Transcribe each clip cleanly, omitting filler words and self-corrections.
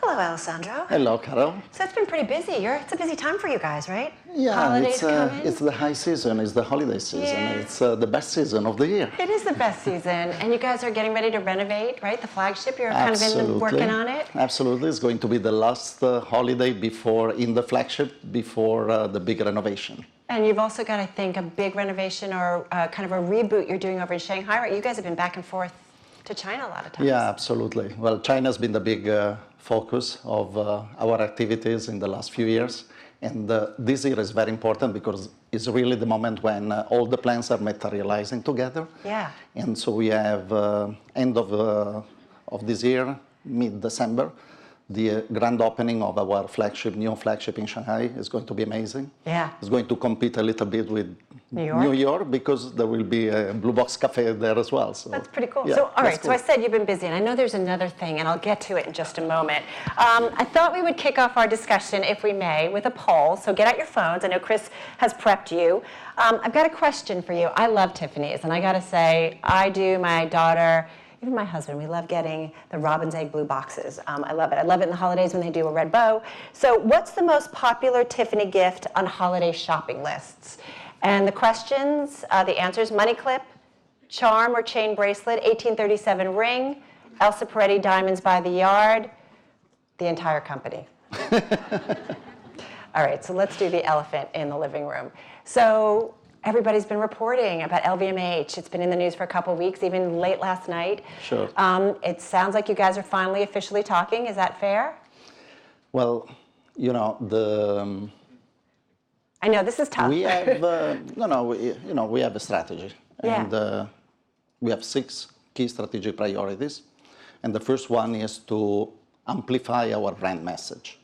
Hello, Alessandro. Hello, Carol. So it's been pretty busy. It's a busy time for you guys, right? Yeah, Holidays it's the high season, it's the holiday season. Yeah. It's the best season of the year. It is the best season. And you guys are getting ready to renovate, right? The flagship, you're kind of working on it? Absolutely. It's going to be the last holiday in the flagship before the big renovation. And you've also got, I think, a big renovation or kind of a reboot you're doing over in Shanghai, right? You guys have been back and forth to China a lot of times. Yeah, absolutely. Well, China's been the big focus of our activities in the last few years. And this year is very important because it's really the moment when all the plans are materializing together. Yeah. And so we have end of this year, mid-December, the grand opening of our new flagship in Shanghai is going to be amazing. Yeah. It's going to compete a little bit with New York because there will be a Blue Box Cafe there as well. So that's pretty cool. Yeah, so, all right, cool. so I said you've been busy, and I know there's another thing, and I'll get to it in just a moment. I thought we would kick off our discussion, if we may, with a poll. So get out your phones. I know Chris has prepped you. I've got a question for you. I love Tiffany's, and I got to say, I do, my daughter, even my husband, we love getting the Robin's Egg blue boxes. I love it. I love it in the holidays when they do a red bow. So what's the most popular Tiffany gift on holiday shopping lists? And the questions, the answers, money clip, charm or chain bracelet, 1837 ring, Elsa Peretti diamonds by the yard, the entire company. All right, so let's do the elephant in the living room. So everybody's been reporting about LVMH. It's been in the news for a couple of weeks, even late last night. Sure. It sounds like you guys are finally officially talking. Is that fair? Well, you know, I know this is tough. we have we have a strategy, Yeah. and we have 6 key strategic priorities, and the first one is to amplify our brand message.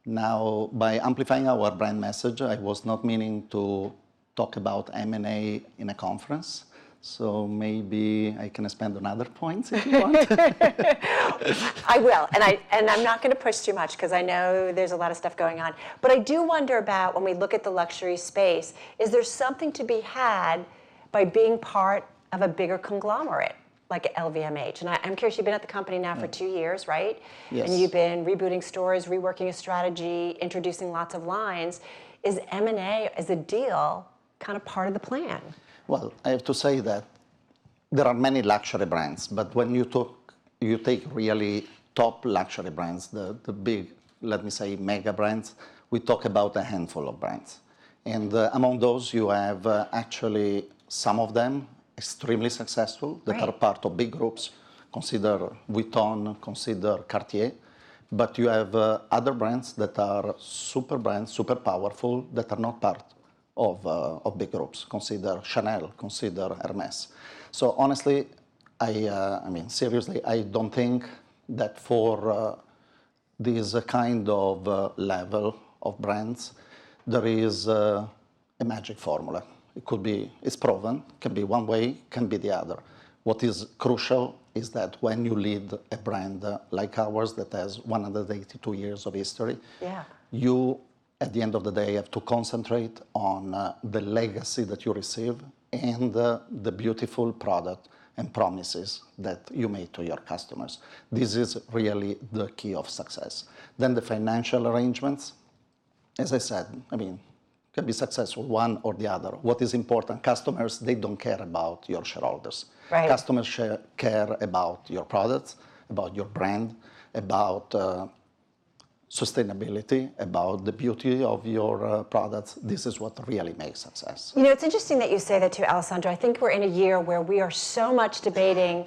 Now, by amplifying our brand message, I was not meaning to talk about M&A in a conference. So maybe I can expand on other points if you want. I will, and I'm not going to push too much because I know there's a lot of stuff going on. But I do wonder about when we look at the luxury space, is there something to be had by being part of a bigger conglomerate like LVMH? And I'm curious, you've been at the company now for 2 years, right? Yes. And you've been rebooting stores, reworking a strategy, introducing lots of lines. Is M&A, as a deal, kind of part of the plan? Well, I have to say that there are many luxury brands, but when you take really top luxury brands, the big, let me say, mega brands, we talk about a handful of brands. And among those, you have actually some of them extremely successful that are part of big groups. Consider Vuitton, consider Cartier. But you have other brands that are super brands, super powerful, that are not part of big groups. Consider Chanel, consider Hermes. So honestly, seriously, I don't think that for this kind of level of brands, there is a magic formula. It could be, it's proven, can be one way, can be the other. What is crucial is that when you lead a brand like ours that has 182 years of history, you, at the end of the day, have to concentrate on the legacy that you receive and the beautiful product and promises that you made to your customers. This is really the key of success. Then the financial arrangements, as I said, can be successful one or the other. What is important, customers, they don't care about your shareholders. Right. Customers care about your products, about your brand, about sustainability, about the beauty of your products. This is what really makes success. You know, it's interesting that you say that too, Alessandro. I think we're in a year where we are so much debating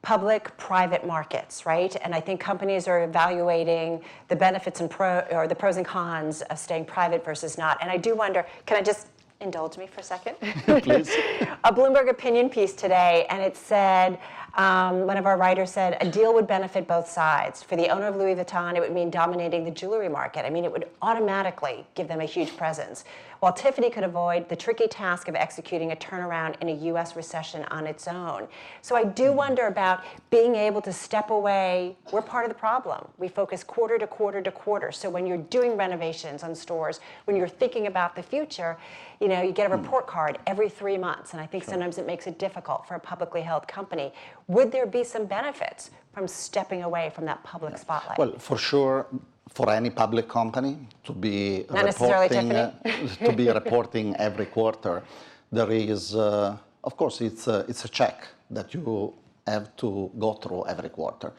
public-private markets, right? And I think companies are evaluating the benefits and the pros and cons of staying private versus not. And I do wonder, can I just indulge me for a second? Please. A Bloomberg opinion piece today, and it said, one of our writers said, a deal would benefit both sides. For the owner of Louis Vuitton, it would mean dominating the jewelry market. It would automatically give them a huge presence, while Tiffany could avoid the tricky task of executing a turnaround in a U.S. recession on its own. So I do wonder about being able to step away. We're part of the problem. We focus quarter to quarter to quarter. So when you're doing renovations on stores, when you're thinking about the future, you get a report card every 3 months, and I think sometimes it makes it difficult for a publicly held company. Would there be some benefits from stepping away from that public spotlight? Well, for sure, for any public company to be Not necessarily Tiffany. to be reporting every quarter, there is, of course, it's a check that you have to go through every quarter,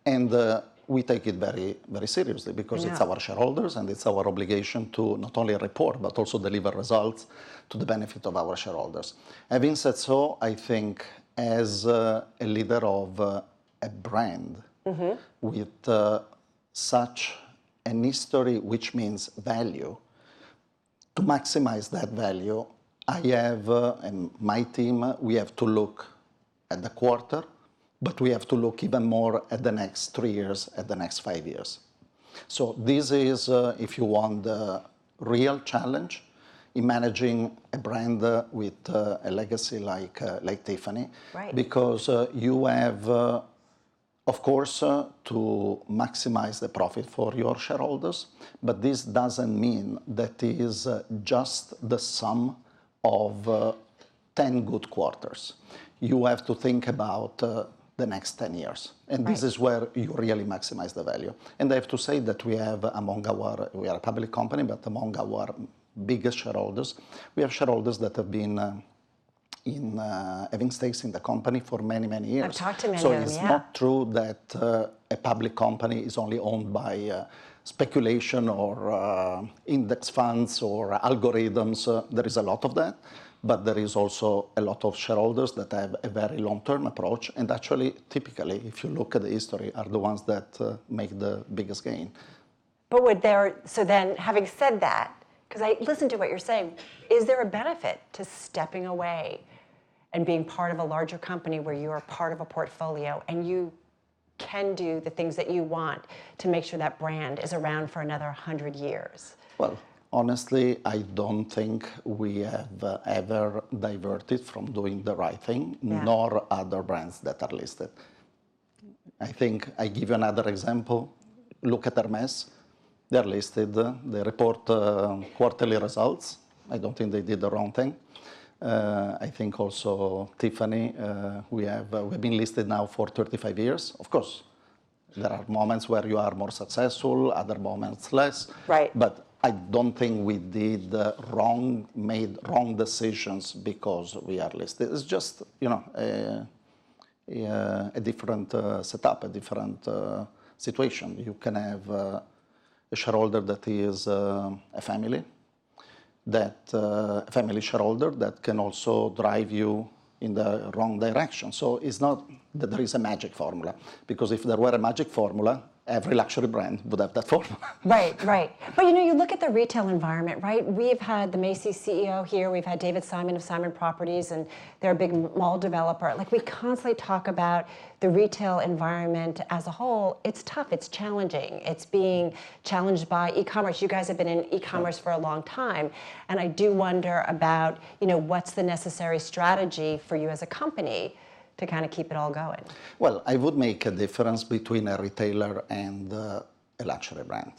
and we take it very, very seriously because it's our shareholders and it's our obligation to not only report but also deliver results to the benefit of our shareholders. Having said so, I think as a leader of a brand with such an history, which means value, to maximize that value, I have, and my team, we have to look at the quarter, but we have to look even more at the next 3 years, at the next 5 years. So this is, if you want, the real challenge in managing a brand with a legacy like Tiffany, Right. because you have, of course, to maximize the profit for your shareholders, but this doesn't mean that it is just the sum of 10 good quarters. You have to think about the next 10 years. And this is where you really maximize the value. And I have to say that we have we are a public company, but among our biggest shareholders, we have shareholders that have been having stakes in the company for many, many years. I've talked to many so of them, it's not true that a public company is only owned by speculation or index funds or algorithms. There is a lot of that. But there is also a lot of shareholders that have a very long-term approach, and actually, typically, if you look at the history, are the ones that make the biggest gain. But so then, having said that, because I listen to what you're saying, is there a benefit to stepping away and being part of a larger company where you are part of a portfolio and you can do the things that you want to make sure that brand is around for another 100 years? Well, honestly, I don't think we have ever diverted from doing the right thing, nor other brands that are listed. I think I give you another example. Look at Hermes. They're listed. They report quarterly results. I don't think they did the wrong thing. I think also Tiffany, we've been listed now for 35 years. Of course, there are moments where you are more successful, other moments less. Right. But I don't think we made wrong decisions because we are listed. It's just, a different setup, a different situation. You can have a shareholder that is a family shareholder that can also drive you in the wrong direction. So it's not that there is a magic formula, because if there were a magic formula, every luxury brand would have that formula. Right. But you look at the retail environment, right? We've had the Macy's CEO here. We've had David Simon of Simon Properties, and they're a big mall developer. Like, we constantly talk about the retail environment as a whole. It's tough. It's challenging. It's being challenged by e-commerce. You guys have been in e-commerce for a long time. And I do wonder about, what's the necessary strategy for you as a company to kind of keep it all going? Well, I would make a difference between a retailer and a luxury brand,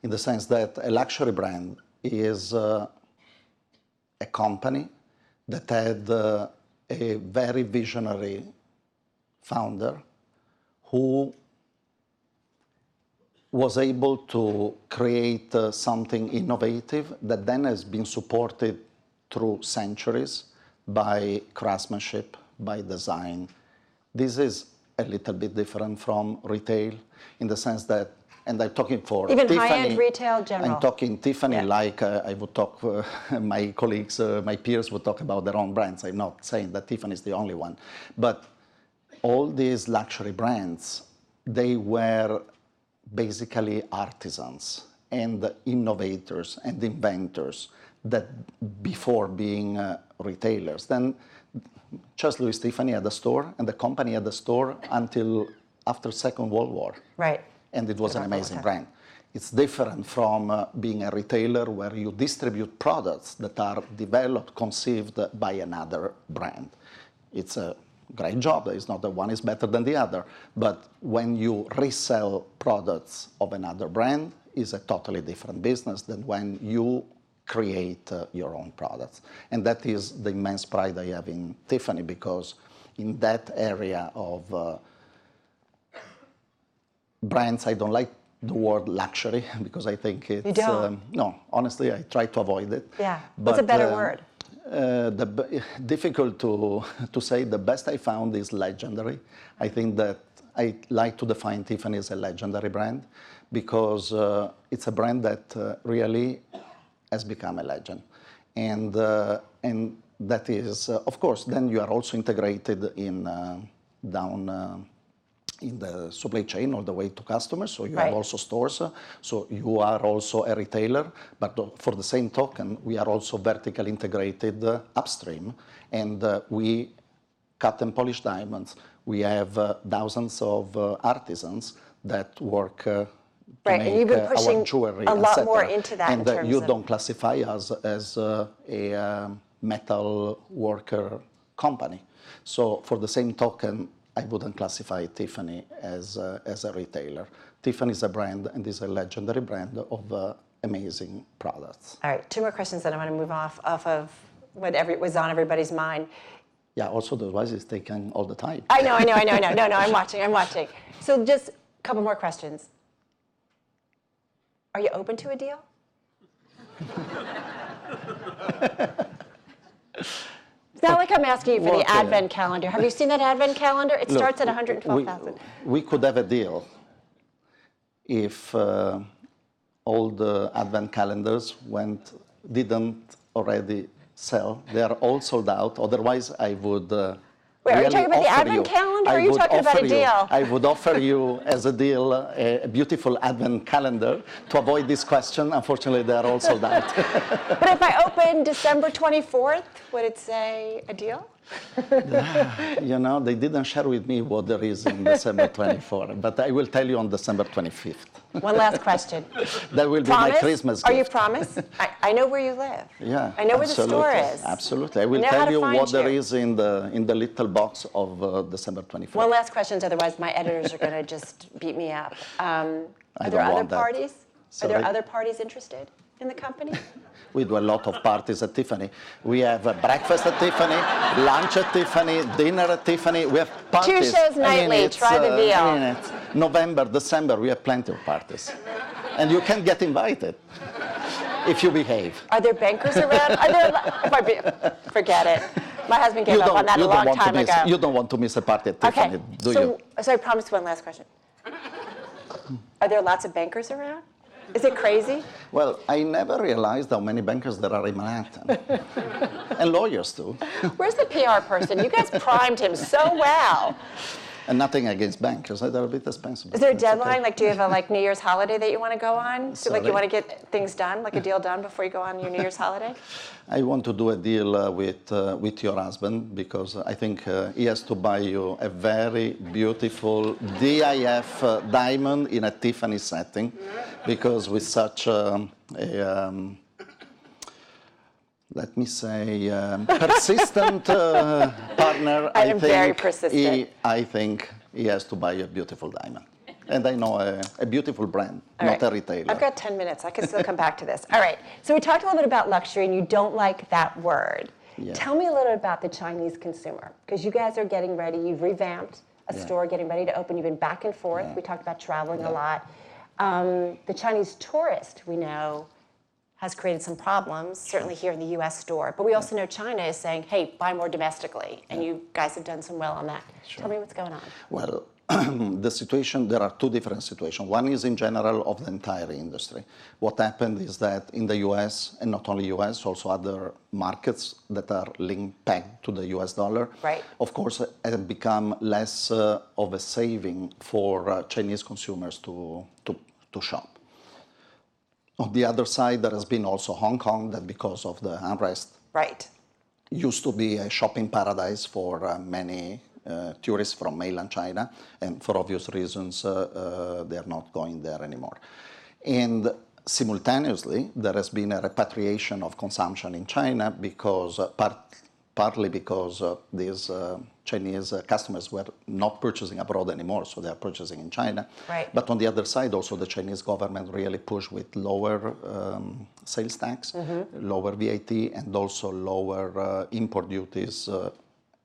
in the sense that a luxury brand is a company that had a very visionary founder who was able to create something innovative that then has been supported through centuries by craftsmanship, by design. This is a little bit different from retail in the sense that, and I'm talking for even Tiffany, high-end retail general. I'm talking Tiffany like I would talk, my colleagues, my peers would talk about their own brands. I'm not saying that Tiffany is the only one. But all these luxury brands, they were basically artisans and innovators and inventors that before being retailers. Then Charles Louis Tiffany had a store, and the company had a store until after Second World War. Right. And it was an amazing brand. It's different from being a retailer where you distribute products that are developed, conceived by another brand. It's a great job. It's not that one is better than the other. But when you resell products of another brand, it's a totally different business than when you create your own products. And that is the immense pride I have in Tiffany, because in that area of brands, I don't like the word luxury because I think it's... You don't? No, honestly, I try to avoid it. Yeah. What's a better word? Difficult to say. The best I found is legendary. I think that I like to define Tiffany as a legendary brand because it's a brand that really has become a legend. And that is, of course, then you are also integrated in down in the supply chain all the way to customers. So you have also stores. So you are also a retailer. But for the same token, we are also vertically integrated upstream. And we cut and polish diamonds. We have thousands of artisans that work to and you've been make pushing our jewelry, a lot etc. more into that And in terms you of... don't classify us as a metal worker company. So for the same token, I wouldn't classify Tiffany as a retailer. Tiffany is a brand and is a legendary brand of amazing products. All right, 2 more questions that I want to move off of what was on everybody's mind. Yeah, also the advice is taken all the time. I know. No, I'm watching. So just a couple more questions. Are you open to a deal? It's not like I'm asking you for the Advent calendar. Have you seen that Advent calendar? It starts at 112,000. We could have a deal if all the Advent calendars didn't already sell. They are all sold out. Otherwise, I would. Wait, are you talking about the Advent calendar, or are you talking about a deal? I would offer you as a deal a beautiful Advent calendar. To avoid this question, unfortunately, they are all sold out. But if I open December 24th, would it say a deal? You know, they didn't share with me what there is in December 24th, but I will tell you on December 25th. One last question. That will be my Christmas gift. Are you promised? I know where you live. Yeah, I know where the store is. Absolutely. I will tell you what there is in the little box of December 24th. One last question, otherwise my editors are going to just beat me up. Are there other parties? Are there other parties interested in the company? We do a lot of parties at Tiffany. We have a breakfast at Tiffany, lunch at Tiffany, dinner at Tiffany. We have parties. 2 shows nightly. Try the deal. November, December, we have plenty of parties. And you can get invited if you behave. Are there bankers around? Forget it. My husband gave up on that a long time ago. You don't want to miss a party at Tiffany, do you? So I promised one last question. Are there lots of bankers around? Is it crazy? Well, I never realized how many bankers there are in Manhattan. And lawyers, too. Where's the PR person? You guys primed him so well. And nothing against bankers. They're a bit expensive. Is there a deadline? Like, do you have a New Year's holiday that you want to go on? So, like, you want to get things done, like a deal done before you go on your New Year's holiday? I want to do a deal with your husband because I think he has to buy you a very beautiful DIF diamond in a Tiffany setting, because with such let me say, persistent partner, I am very persistent. I think he has to buy a beautiful diamond. And I know a beautiful brand, not a retailer. I've got 10 minutes. I can still come back to this. All right. So we talked a little bit about luxury, and you don't like that word. Yeah. Tell me a little bit about the Chinese consumer, because you guys are getting ready. You've revamped a store, getting ready to open. You've been back and forth. We talked about traveling a lot. The Chinese tourist, we know, has created some problems, certainly here in the U.S. store. But we also know China is saying, hey, buy more domestically. And you guys have done some well on that. Tell me what's going on. Well, the situation, there are 2 different situations. One is in general of the entire industry. What happened is that in the US, and not only US, also other markets that are pegged to the US dollar, of course, have become less of a saving for Chinese consumers to shop. On the other side, there has been also Hong Kong that, because of the unrest, used to be a shopping paradise for many tourists from mainland China, and for obvious reasons, they are not going there anymore. And simultaneously, there has been a repatriation of consumption in China because, partly because these Chinese customers were not purchasing abroad anymore, so they are purchasing in China. But on the other side, also the Chinese government really pushed with lower sales tax, lower VAT, and also lower import duties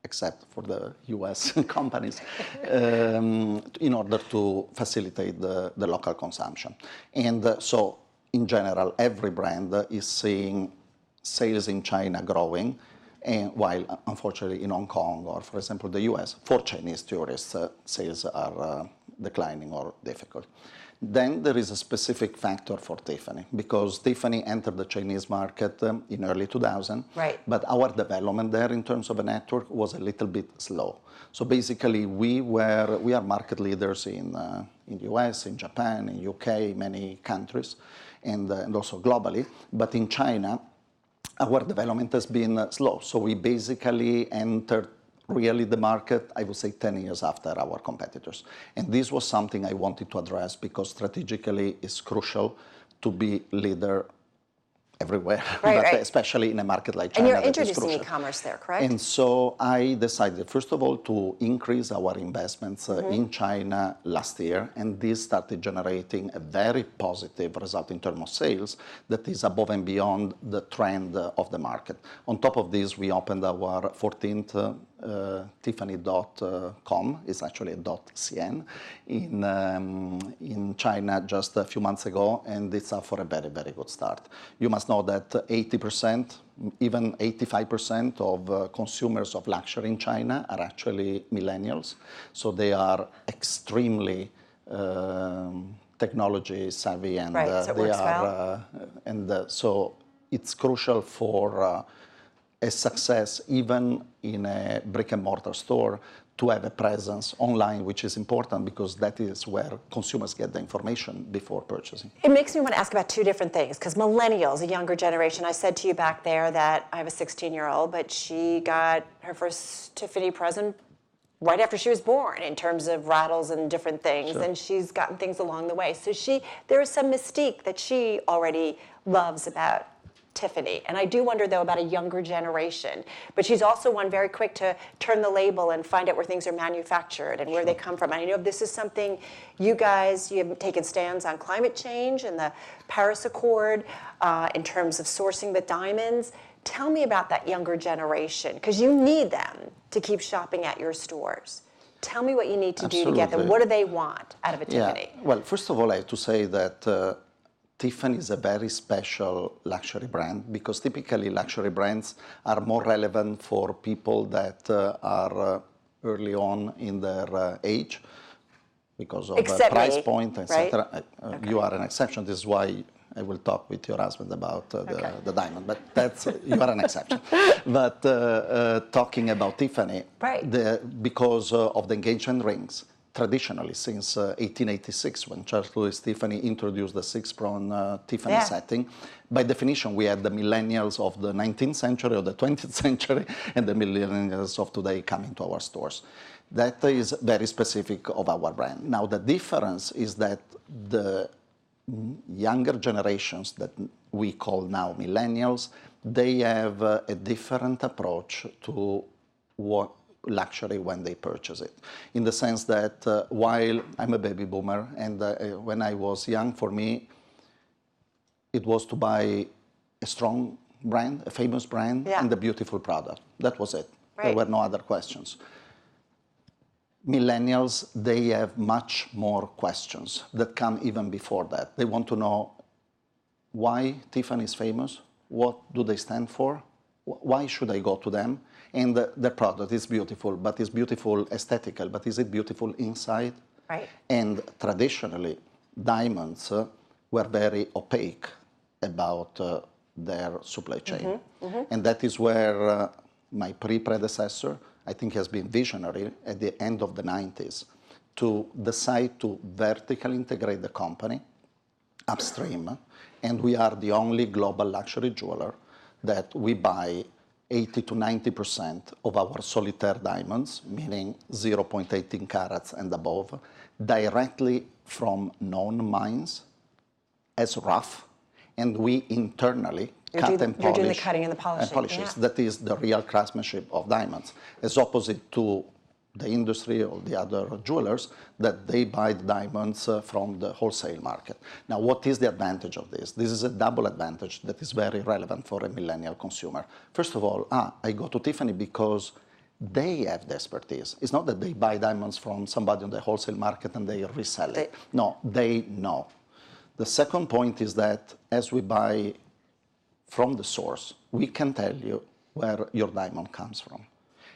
except for the US companies, in order to facilitate the local consumption. And so, in general, every brand is seeing sales in China growing, and while unfortunately in Hong Kong or, for example, the US, for Chinese tourists, sales are declining or difficult. Then there is a specific factor for Tiffany, because Tiffany entered the Chinese market in early 2000, right. but our development there in terms of a network was a little bit slow. So basically, we are market leaders in the US, in Japan, in UK, many countries, and also globally. But in China, our development has been slow. So we basically entered really the market, I would say, 10 years after our competitors. And this was something I wanted to address because strategically it's crucial to be leader everywhere, right, but right. especially in a market like China. And you're introducing e-commerce there, correct? And so I decided, first of all, to increase our investments in China last year, and this started generating a very positive result in terms of sales that is above and beyond the trend of the market. On top of this, we opened our 14th Tiffany.com, it's actually a .cn, in China just a few months ago, and it's up for a very, very good start. You must know that 80%, even 85% of consumers of luxury in China are actually millennials, so they are extremely technology savvy, and right, so it works well. So it's crucial for a success, even in a brick and mortar store, to have a presence online, which is important because that is where consumers get the information before purchasing. It makes me want to ask about two different things, because millennials, a younger generation, I said to you back there that I have a 16-year-old, but she got her first Tiffany present right after she was born in terms of rattles and different things, sure. And she's gotten things along the way. So there is some mystique that she already loves about Tiffany. And I do wonder, though, about a younger generation. But she's also one very quick to turn the label and find out where things are manufactured and where they come from. And I know this is something you have taken stands on climate change and the Paris Accord in terms of sourcing the diamonds. Tell me about that younger generation, because you need them to keep shopping at your stores. Tell me what you need to do to get them. What do they want out of a Tiffany? Yeah. Well, first of all, I have to say that Tiffany is a very special luxury brand, because typically luxury brands are more relevant for people that are early on in their age because of price point, etc. Right? Okay. You are an exception. This is why I will talk with your husband about the diamond, but you are an exception. But talking about Tiffany, right. Because of the engagement rings, traditionally, since 1886, when Charles Louis Tiffany introduced the six-prong Tiffany setting, by definition, we had the millennials of the 19th century or the 20th century and the millennials of today coming to our stores. That is very specific of our brand. Now, the difference is that the younger generations that we call now millennials, they have a different approach to what luxury when they purchase it. In the sense that while I'm a baby boomer, and when I was young, for me, it was to buy a strong brand, a famous brand, and a beautiful product. That was it. Right. There were no other questions. Millennials, they have much more questions that come even before that. They want to know why Tiffany is famous, what do they stand for, why should I go to them? And the product is beautiful, but it's beautiful aesthetical, but is it beautiful inside? Right. And traditionally, diamonds were very opaque about their supply chain. And that is where my predecessor, I think, has been visionary at the end of the 90s to decide to vertically integrate the company upstream. And we are the only global luxury jeweler that we buy 80 to 90% of our solitaire diamonds, meaning 0.18 carats and above, directly from known mines as rough, and we internally cut and polish. You're doing the cutting and the polishing. That is the real craftsmanship of diamonds, as opposite to the industry or the other jewelers that they buy the diamonds from the wholesale market. Now, what is the advantage of this? This is a double advantage that is very relevant for a millennial consumer. First of all, I go to Tiffany because they have the expertise. It's not that they buy diamonds from somebody on the wholesale market and they resell it. No, they know. The second point is that as we buy from the source, we can tell you where your diamond comes from.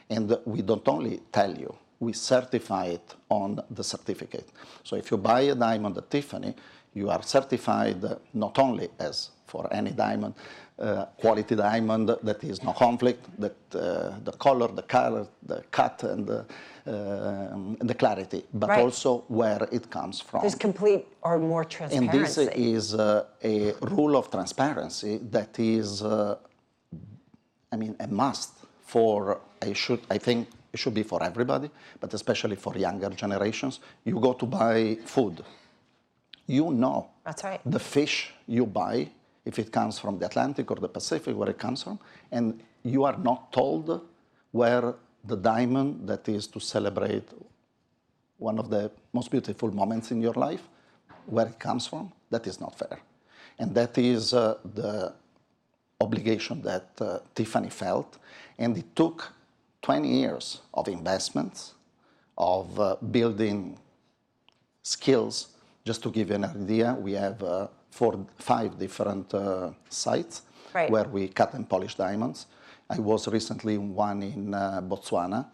And we don't only tell you, we certify it on the certificate. So if you buy a diamond at Tiffany, you are certified not only as for any diamond, quality diamond that is no conflict, that the color, the cut, and the clarity, but right. also where it comes from. There's complete or more transparency. And this is a rule of transparency that is, a must for, I think it should be for everybody, but especially for younger generations. You go to buy food, you know. That's right. The fish you buy, if it comes from the Atlantic or the Pacific, where it comes from, and you are not told where the diamond that is to celebrate one of the most beautiful moments in your life, where it comes from, that is not fair. And that is the obligation that Tiffany felt, and it took 20 years of investments, of building skills. Just to give you an idea, we have 5 different sites right. where we cut and polish diamonds. I was recently in one in Botswana,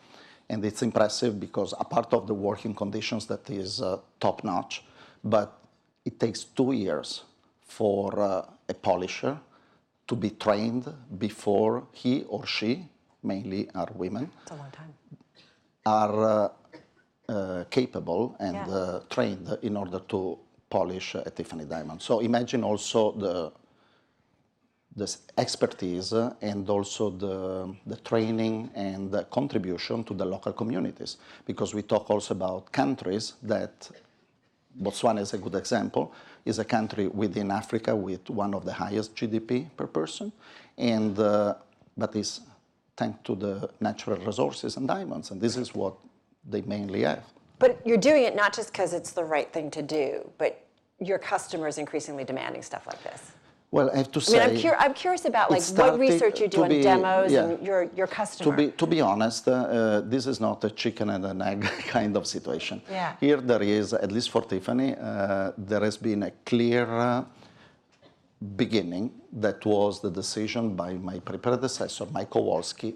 and it's impressive because a part of the working conditions that is top-notch, but it takes 2 years for a polisher to be trained before he or she, mainly are women, it's a long time, are capable and trained in order to polish a Tiffany diamond. So imagine also this expertise and also the training and the contribution to the local communities, because we talk also about countries that, Botswana is a good example, is a country within Africa with one of the highest GDP per person, and but is thanks to the natural resources and diamonds, and this is what they mainly have. But you're doing it not just because it's the right thing to do, but your customers increasingly demanding stuff like this. Well, I have to say, I'm curious about like what research you do on demos and your customer. To be honest, this is not a chicken and an egg kind of situation. Yeah. Here there is, at least for Tiffany, there has been a clear beginning that was the decision by my predecessor, Mike Kowalski,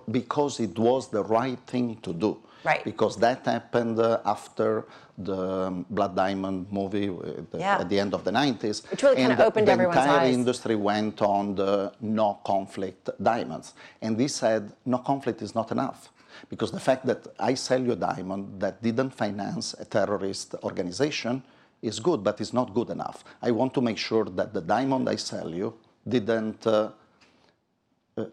because it was the right thing to do. Right. Because that happened after the Blood Diamond movie at the end of the 90s. Which really kind of opened everyone's eyes. The entire industry went on the no conflict diamonds. And they said, no conflict is not enough. Because the fact that I sell you a diamond that didn't finance a terrorist organization is good, but it's not good enough. I want to make sure that the diamond I sell you didn't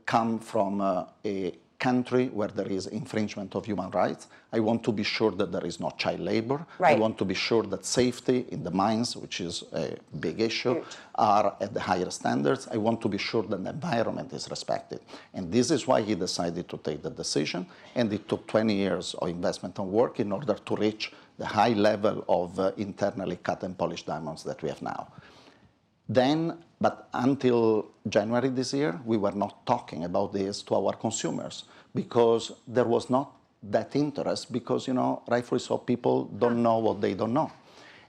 come from a country where there is infringement of human rights. I want to be sure that there is no child labor. Right. I want to be sure that safety in the mines, which is a big issue, are at the higher standards. I want to be sure that the environment is respected. And this is why he decided to take the decision. And it took 20 years of investment and work in order to reach the high level of internally cut and polished diamonds that we have now. But until January this year, we were not talking about this to our consumers because there was not that interest because, rightfully so, people don't know what they don't know.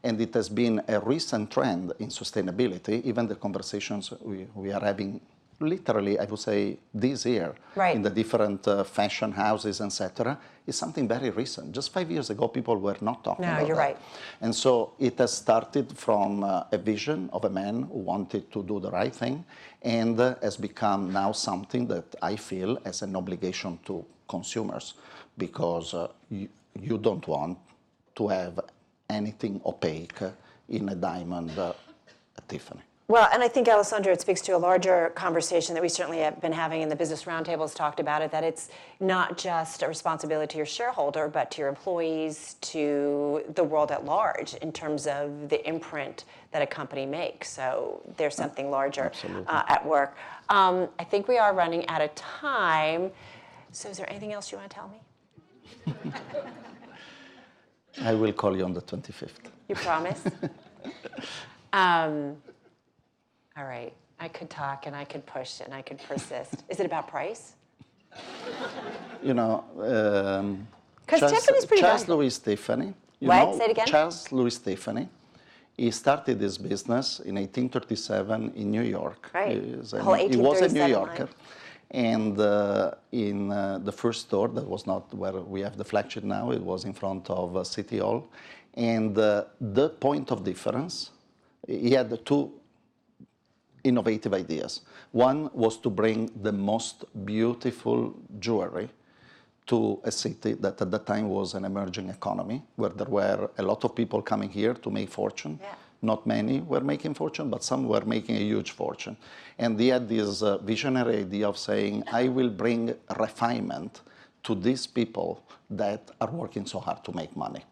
And it has been a recent trend in sustainability, even the conversations we are having literally, I would say, this year in the different fashion houses, etc., is something very recent. Just 5 years ago, people were not talking about you're that. right. And so it has started from a vision of a man who wanted to do the right thing and has become now something that I feel as an obligation to consumers because you don't want to have anything opaque in a diamond at Tiffany. Well, and I think, Alessandro, it speaks to a larger conversation that we certainly have been having in the Business Roundtables, talked about it, that it's not just a responsibility to your shareholder, but to your employees, to the world at large in terms of the imprint that a company makes. So there's something larger at work. I think we are running out of time. So is there anything else you want to tell me? I will call you on the 25th. You promise? All right. I could talk and I could push and I could persist. Is it about price? You know, 'Cause Tiffany's pretty Charles valuable. Louis Tiffany. You What? know, Say it again? Charles Louis Tiffany. He started this business in 1837 in New York. Right. He The whole he was a New 1837 Yorker. And in the first store, that was not where we have the flagship now, it was in front of City Hall. And the point of difference, he had two innovative ideas. One was to bring the most beautiful jewelry to a city that at that time was an emerging economy, where there were a lot of people coming here to make fortune. Yeah. Not many were making fortune, but some were making a huge fortune. And they had this visionary idea of saying, I will bring refinement to these people that are working so hard to make money.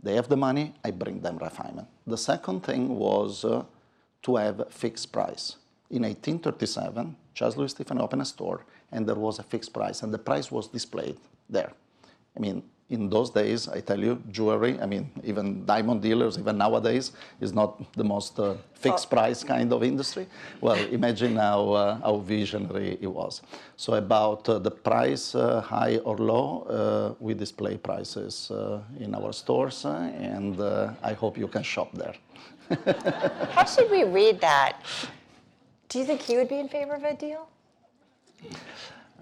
They have the money, I bring them refinement. The second thing was to have fixed price. In 1837, Charles Louis Tiffany opened a store, and there was a fixed price, and the price was displayed there. I mean, in those days, I tell you, jewelry, I mean, even diamond dealers, even nowadays, is not the most fixed price kind of industry. Well, imagine how visionary it was. So about the price, high or low, we display prices in our stores, and I hope you can shop there. How should we read that? Do you think he would be in favor of a deal?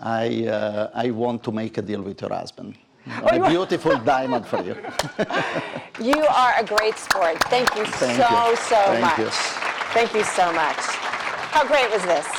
I want to make a deal with your husband. A beautiful diamond for you. You are a great sport. Thank you so Thank much. you. Thank you so much. How great was this?